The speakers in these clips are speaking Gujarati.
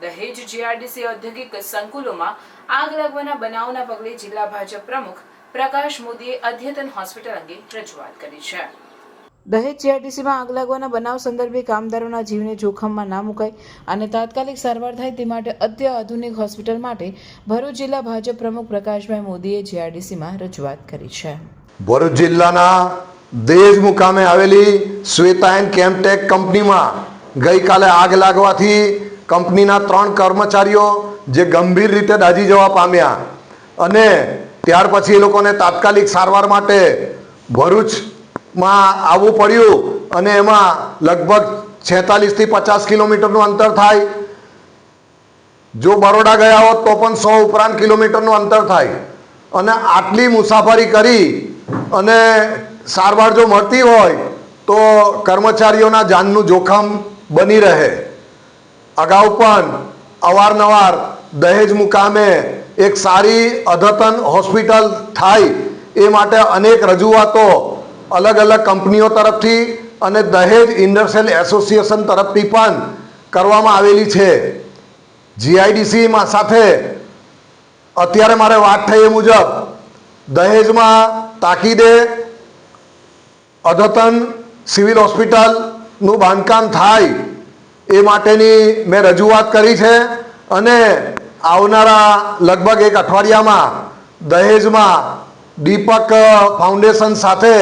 દહેજ જીઆરડીસી ઔદ્યોગિક સંકુલોમાં આગ લાગવાના બનાવના પગલે જિલ્લા ભાજપ પ્રમુખ પ્રકાશ મોદીએ અદ્યતન હોસ્પિટલ અંગે રજૂઆત કરી છે। દહેજ જીઆરડીસીમાં આગ લાગવાના બનાવ સંદર્ભે કામદારોના જીવને જોખમમાં ના મુકાય અને તાત્કાલિક સારવાર થાય તે માટે અત્યાધુનિક હોસ્પિટલ માટે ભરૂચ જિલ્લા ભાજપ પ્રમુખ પ્રકાશભાઈ મોદીએ જીઆરડીસીમાં રજૂઆત કરી છે। ભરૂચ જિલ્લાના દહેજ મુકામે આવેલી શ્વેતા એન્ડ કેમટેક કંપનીમાં ગઈકાલે આગ લાગવાથી કંપનીના 3 કર્મચારીઓ જે ગંભીર રીતે દાઝી જવા પામ્યા અને ત્યાર પછી એ લોકોને તાત્કાલિક સારવાર માટે ભરૂચમાં આવવું પડ્યું અને એમાં લગભગ 46 થી 50 કિલોમીટરનું અંતર થાય। જો બરોડા ગયા હોત તો પણ 100 ઉપરાંત કિલોમીટરનું અંતર થાય અને આટલી મુસાફરી કરી અને સારવાર જો મળતી હોય તો કર્મચારીઓના જાનનું જોખમ બની રહે। અગાઉ પણ અવારનવાર દહેજ મુકામે એક સારી અદ્યતન હોસ્પિટલ થાય એ માટે અનેક રજૂઆતો અલગ અલગ કંપનીઓ તરફથી અને દહેજ ઇન્ડસ્ટ્રીયલ એસોસિએશન તરફથી પણ કરવામાં આવેલી છે। જીઆઈડીસીમાં સાથે અત્યારે મારે વાત થઈ એ મુજબ દહેજમાં તાકીદે અદ્યતન સિવિલ હોસ્પિટલનું બાંધકામ થાય એ માટેની મેં રજૂઆત કરી છે અને આવનારા લગભગ 1 અઠવાડિયામાં દહેજમાં દીપક ફાઉન્ડેશન સાથે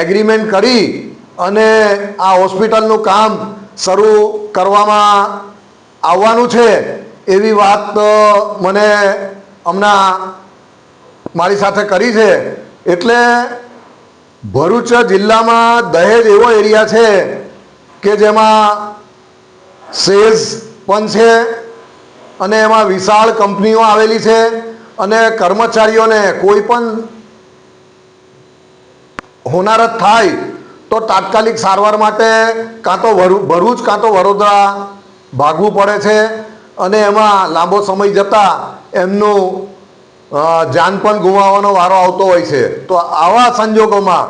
એગ્રીમેન્ટ કરી અને આ હોસ્પિટલનું કામ શરૂ કરવામાં આવવાનું છે એવી વાત મને હમણાં મારી સાથે કરી છે। એટલે ભરૂચ જિલ્લામાં દહેજ એવો એરિયા છે કે જેમાં સેઝ પણ છે અને એમાં વિશાળ કંપનીઓ આવેલી છે અને કર્મચારીઓને કોઈ પણ હોનારત થાય તો તાત્કાલિક સારવાર માટે કાં તો ભરૂચ કાં તો વડોદરા ભાગવું પડે છે અને એમાં લાંબો સમય જતાં એમનું જાન પણ ગુમાવવાનો વારો આવતો હોય છે। તો આવા સંજોગોમાં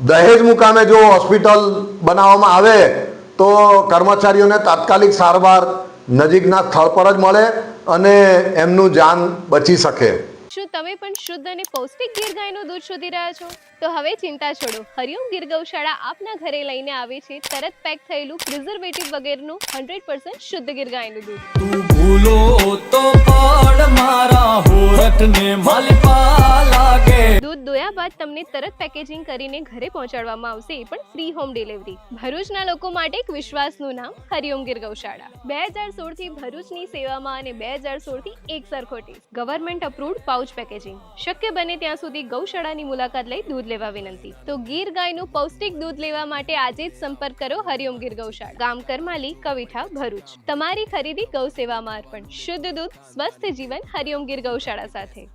દહેજ મુકામે જો હોસ્પિટલ બનાવવામાં આવે તો કર્મચારીઓને તાત્કાલિક સારવાર નજીકના સ્થળ પર જ મળે અને એમનું જાન બચી શકે। શું તમે પણ શુદ્ધ અને પૌષ્ટિક ગીર ગાયનું દૂધ શોધી રહ્યા છો? તો હવે ચિંતા છોડો, હરિઓમ ગીર ગૌશાળા આપના ઘરે લઈને આવે છે તરત પેક થયેલું પ્રિઝર્વેટિવ વગરનું 100% શુદ્ધ ગીર ગાયનું દૂધ। તું ભૂલો તો પડ મારા હોરઠને માલપા લાગે। દૂધ દોયા બાદ તમને તરત પેકેજિંગ કરીને ઘરે પહોંચાડવામાં આવશે, એ પણ ફ્રી હોમ ડિલિવરી। ભરૂચના લોકો માટે એક વિશ્વાસનું નામ હરિઓમ ગીર ગૌશાળા। 2016 થી ભરૂચની સેવામાં અને 2016 થી એક સરખો test, government approved pouch packaging. શક્ય બને ત્યાં સુધી ગૌશાળાની મુલાકાત લઈ દૂધ લેવા વિનંતી। તો ગીર ગાયનું પૌષ્ટિક દૂધ લેવા માટે આજે જ સંપર્ક કરો હરિઓમ ગીર ગૌશાળા, ગામ કરમાલી, કવિઠા, ભરૂચ। તમારી ખરીદી ગૌ સેવામાં અર્પણ, શુદ્ધ દૂધ, સ્વસ્થ જીવન, હરિઓમ ગીર ગૌશાળા સાથે।